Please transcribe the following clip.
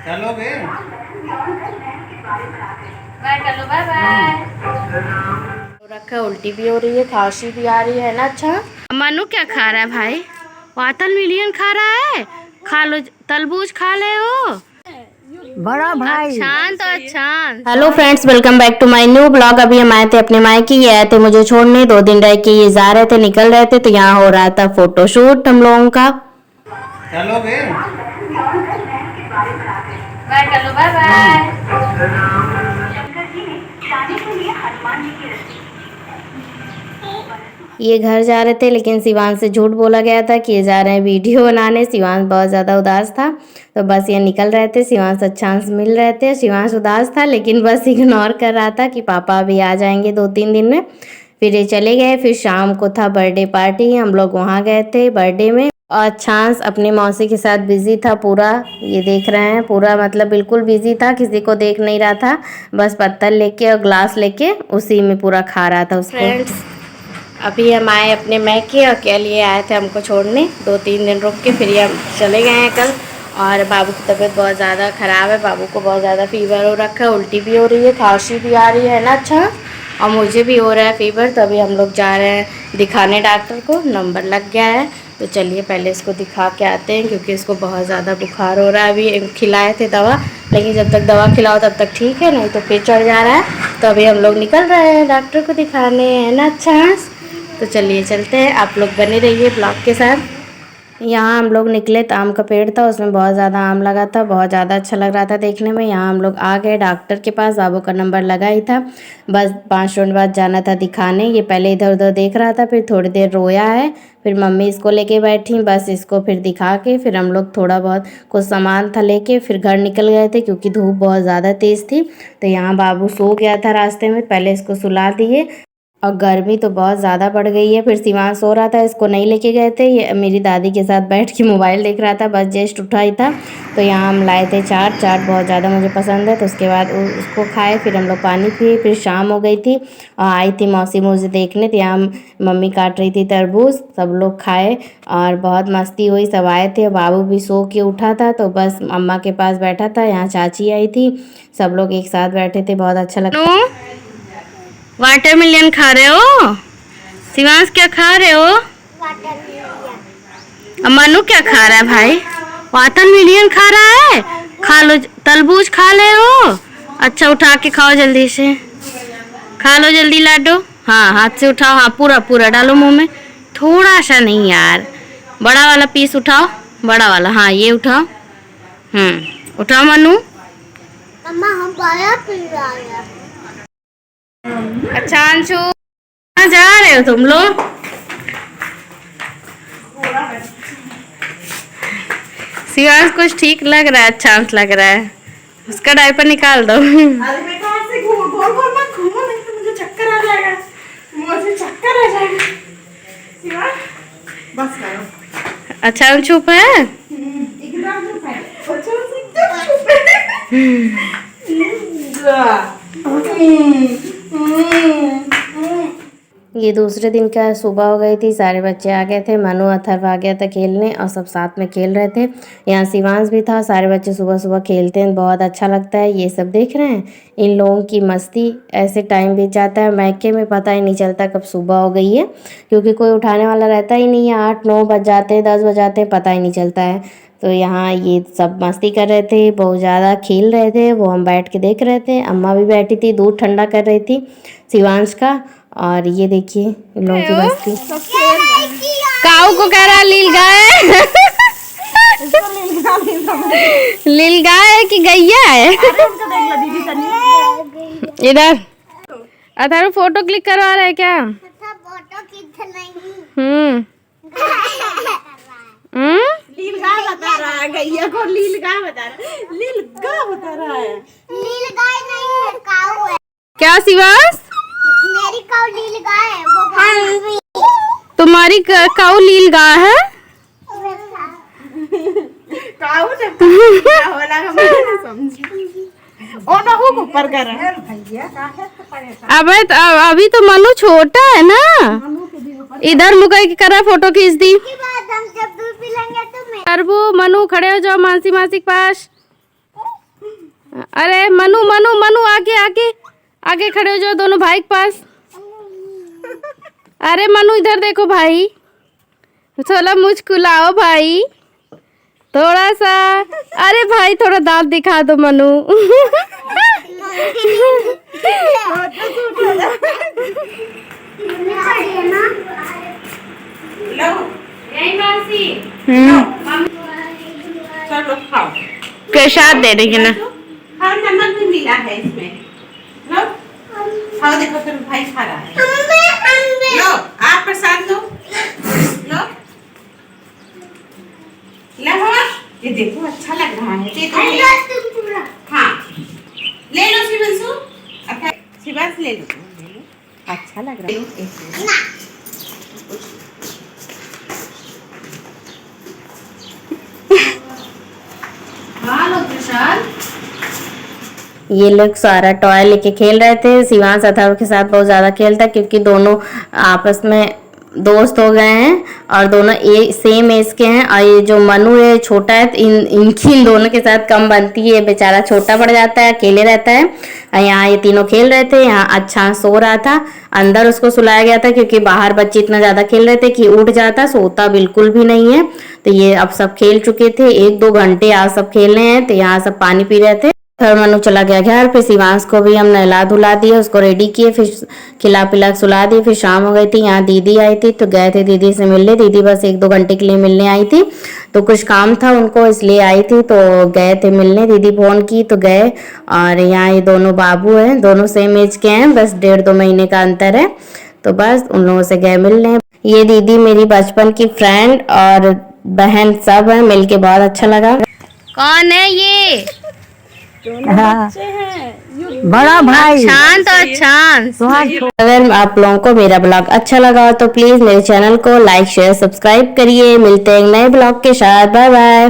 चलो बे बाय कर लो, bye bye. रखा, उल्टी भी हो रही है, खांसी भी आ रही है ना। अच्छा मनु क्या खा रहा है भाई? वाटर मिलियन खा रहा है। खा लो, तरबूज खा ले हो बड़ा भाई। अच्छा तो अच्छा। Hello friends, welcome back to my new blog. अभी हम आए थे अपने मायके, ये आए थे मुझे छोड़ने। 2 दिन रह के ये जा रहे थे, निकल रहे थे, तो यहाँ हो रहा था फोटोशूट हम लोगों का। चलो बे बाय कर लो, बाय बाय। ये घर जा रहे थे, लेकिन शिवांश से झूठ बोला गया था कि ये जा रहे हैं वीडियो बनाने। शिवांश बहुत ज़्यादा उदास था, तो बस ये निकल रहे थे। शिवांश अच्छा से मिल रहे थे। शिवांश उदास था, लेकिन बस इग्नोर कर रहा था कि पापा अभी आ जाएंगे 2-3 दिन में। फिर ये चले गए। फिर शाम को था बर्थडे पार्टी, हम लोग वहाँ गए थे बर्थडे में। और छांस अपनी मौसी के साथ बिजी था पूरा। ये देख रहे हैं, पूरा मतलब बिल्कुल बिजी था, किसी को देख नहीं रहा था। बस पत्तल लेके और ग्लास लेके उसी में पूरा खा रहा था उसको। फ्रेंड्स, अभी हम आए अपने मैके, और के लिए आए थे हमको छोड़ने। 2-3 दिन रुक के फिर हम चले गए हैं कल। और बाबू की तबीयत बहुत ज़्यादा ख़राब है। बाबू को बहुत ज़्यादा फीवर हो रखा है, उल्टी भी हो रही है, खांसी भी आ रही है ना। अच्छा, और मुझे भी हो रहा है फीवर। तो अभी हम लोग जा रहे हैं दिखाने डॉक्टर को, नंबर लग गया है। तो चलिए पहले इसको दिखा के आते हैं, क्योंकि इसको बहुत ज़्यादा बुखार हो रहा है। अभी खिलाए थे दवा, लेकिन जब तक दवा खिलाओ तब तक ठीक है, नहीं तो फिर चढ़ जा रहा है। तो अभी हम लोग निकल रहे हैं डॉक्टर को दिखाने, है ना। अच्छा, तो चलिए चलते हैं, आप लोग बने रहिए ब्लॉग के साथ। यहाँ हम लोग निकले तो आम का पेड़ था, उसमें बहुत ज़्यादा आम लगा था, बहुत ज़्यादा अच्छा लग रहा था देखने में। यहाँ हम लोग आ गए डॉक्टर के पास, बाबू का नंबर लगा ही था। बस 5 मिनट बाद जाना था दिखाने। ये पहले इधर उधर देख रहा था, फिर थोड़ी देर रोया है। फिर मम्मी इसको लेके बैठी, बस इसको फिर दिखा के फिर हम लोग थोड़ा बहुत कुछ सामान था लेके फिर घर निकल गए थे, क्योंकि धूप बहुत ज़्यादा तेज़ थी। तो यहाँ बाबू सो गया था रास्ते में, पहले इसको सुला दिए। और गर्मी तो बहुत ज़्यादा बढ़ गई है। फिर शिवांश सो रहा था, इसको नहीं लेके गए थे, ये मेरी दादी के साथ बैठ के मोबाइल देख रहा था, बस जस्ट उठा ही था। तो यहाँ हम लाए थे चाट बहुत ज़्यादा मुझे पसंद है। तो उसके बाद उसको खाए, फिर हम लोग पानी पिए। फिर शाम हो गई थी और आई थी मौसी मुझे देखने, तो यहाँ मम्मी काट रही थी तरबूज, सब लोग खाए और बहुत मस्ती हुई। सब आए थे, बाबू भी सो के उठा था, तो बस अम्मा के पास बैठा था। यहाँ चाची आई थी, सब लोग एक साथ बैठे थे, बहुत अच्छा लगा। वाटरमेलन खा रहे हो? शिवांश क्या खा रहे हो? वाटरमेलन। मनु क्या खा रहा है भाई? वाटरमेलन खा रहा है। खा लो, तरबूज खा ले हो। अच्छा, उठा के खाओ जल्दी से, खा लो जल्दी लाडो। हाँ, हाथ से उठाओ, हाँ पूरा पूरा डालो मुंह में, थोड़ा सा नहीं यार, बड़ा वाला पीस उठाओ, बड़ा वाला। हाँ ये उठाओ, उठाओ मनु। अम्मा हम बड़ा पी रहे हैं। अच्छा अंशु, कहाँ जा रहे हो तुम लोग? शिवांश कुछ ठीक लग रहा है, अच्छा लग रहा है। उसका डायपर निकाल दो। अरे मैं कहाँ से घूमो, गोल गोल मत घूमो, नहीं तो मुझे चक्कर आ जाएगा, मुझे चक्कर आ जाएगा। शिवा, बस करो। अच्छा हम चुप है, एकदम चुप है, बच्चों से एकदम चुप है। ये दूसरे दिन का सुबह हो गई थी, सारे बच्चे आ गए थे, मनु अथर्व आ गया था खेलने और सब साथ में खेल रहे थे। यहाँ शिवांश भी था। सारे बच्चे सुबह सुबह खेलते हैं, बहुत अच्छा लगता है। ये सब देख रहे हैं, इन लोगों की मस्ती, ऐसे टाइम बीत जाता है मैके में, पता ही नहीं चलता कब सुबह हो गई है, क्योंकि कोई उठाने वाला रहता ही नहीं है। 8-9 बज जाते हैं, 10 बज जाते हैं, पता ही नहीं चलता है। तो यहाँ ये सब मस्ती कर रहे थे, बहुत ज़्यादा खेल रहे थे, वो हम बैठ के देख रहे थे। अम्मा भी बैठी थी, दूध ठंडा कर रही थी शिवांश का। और ये देखिए इन लोगों की मस्ती। काऊ को कह रहा लील गाय। लील गाय है कि गैया है? इधर अथर्व फोटो क्लिक करवा रहा है क्या? फोटो खींच नहीं। लीलगाय बता रहा है, गैया को लीलगाय बता रहा है, लीलगाय बता रहा है। लीलगाय नहीं है, काऊ है। क्या शिवांश? मेरी काऊ लीलगाय है, वो तुम्हारी काऊ लील गाय है? काऊ ने क्या होला मैं नहीं समझी। ओ ना वो ऊपर कर रहा है भैया, अबे अभी तो मनु छोटा है ना। इधर मुकर के करा, फोटो खींच दी। हम जब दूध पिलाएंगे तो मैं अरबू मनु खड़े हो जाओ मानसी मासी के पास। अरे मनु मनु मनु आगे आगे आगे खड़े हो जाओ दोनों भाई के पास। अरे मनु इधर देखो भाई, थोड़ा मुस्कुराओ भाई थोड़ा सा। अरे भाई थोड़ा दांत दिखा दो मनु। चलो खाओ। प्रसाद दे देंगे ना। हाँ नमक भी मिला है इसमें। लो खाओ, देखो तुम भाई खा रहा है। लो आप प्रसाद लो। लो लो, ये देखो अच्छा लग रहा है। हाँ ले लो शिवांशु। अच्छा शिवांश ले लो, अच्छा लग रहा है। ये लोग सारा टॉय लेके खेल रहे थे। शिवांश अथर्व के साथ बहुत ज़्यादा खेलता क्योंकि दोनों आपस में दोस्त हो गए हैं और दोनों सेम एज के हैं। और ये जो मनु है छोटा है, तो इन दोनों के साथ कम बनती है। बेचारा छोटा पड़ जाता है, अकेले रहता है। और यहाँ ये तीनों खेल रहे थे। यहाँ अच्छा सो रहा था, अंदर उसको सुलाया गया था क्योंकि बाहर बच्चे इतना ज़्यादा खेल रहे थे कि उठ जाता, सोता बिल्कुल भी नहीं है। तो ये अब सब खेल चुके थे, 1-2 घंटे आज सब खेलने हैं। तो यहाँ सब पानी पी रहे थे। फिर मनु चला गया घर। फिर शिवांश को भी हम नहला धुला दिए, उसको रेडी किए, फिर खिला पिला सुला दिए। फिर शाम हो गई थी, यहाँ दीदी आई थी तो गए थे दीदी से मिलने। दीदी बस 1-2 घंटे के लिए मिलने आई थी, तो कुछ काम था उनको इसलिए आई थी, तो गए थे मिलने। दीदी फोन की तो गए। और यहाँ ये दोनों बाबू हैं, दोनों सेम एज के हैं, बस 1.5-2 महीने का अंतर है। तो बस उन लोगों से गए मिलने। ये दीदी मेरी बचपन की फ्रेंड और बहन सब है, मिलके बहुत अच्छा लगा। कौन है ये? हाँ, बड़ा भाई शांत और शांत। अगर आप लोगों को मेरा ब्लॉग अच्छा लगा तो प्लीज मेरे चैनल को लाइक शेयर सब्सक्राइब करिए। मिलते हैं एक नए ब्लॉग के साथ। Bye bye.